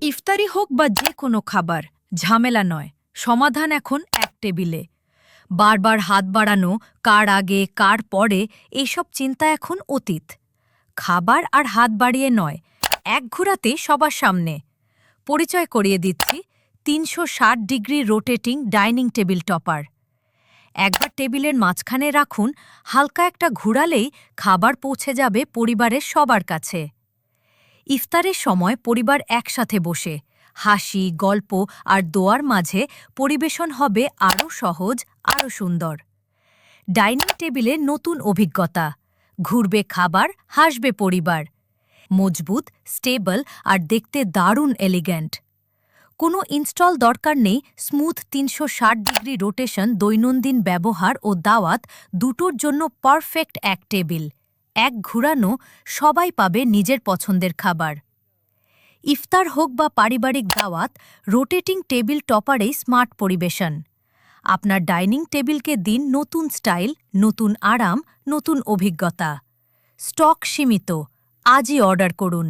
ইফতারি হোক বা যে কোনো খাবার, ঝামেলা নয়, সমাধান এখন এক টেবিলে। বারবার হাত বাড়ানো, কার আগে কার পরে, এইসব চিন্তা এখন অতীত। খাবার আর হাত বাড়িয়ে নয়, এক ঘোরাতে সবার সামনে। পরিচয় করিয়ে দিচ্ছি ৩৬০ degree rotating dining table topper. একবার টেবিলের মাঝখানে রাখুন, হালকা একটা ঘুরালেই খাবার পৌঁছে যাবে পরিবারের সবার কাছে। ইফতারের সময় পরিবার একসাথে বসে হাসি, গল্প আর দোয়ার মাঝে পরিবেশন হবে আরও সহজ, আরও সুন্দর। ডাইনিং টেবিলে নতুন অভিজ্ঞতা, ঘুরবে খাবার, হাসবে পরিবার। মজবুত, স্টেবল আর দেখতে দারুণ এলিগ্যান্ট। কোনো ইনস্টল দরকার নেই, স্মুথ ৩৬০ ডিগ্রি রোটেশন দৈনন্দিন ব্যবহার ও দাওয়াত দুটোর জন্য পারফেক্ট এক টেবিল। এক ঘুরানো, সবাই পাবে নিজের পছন্দের খাবার। ইফতার হোক বা পারিবারিক দাওয়াত, রোটেটিং টেবিল টপারেই স্মার্ট পরিবেশন। আপনার ডাইনিং টেবিলকে দিন নতুন স্টাইল, নতুন আরাম, নতুন অভিজ্ঞতা। স্টক সীমিত, আজই অর্ডার করুন।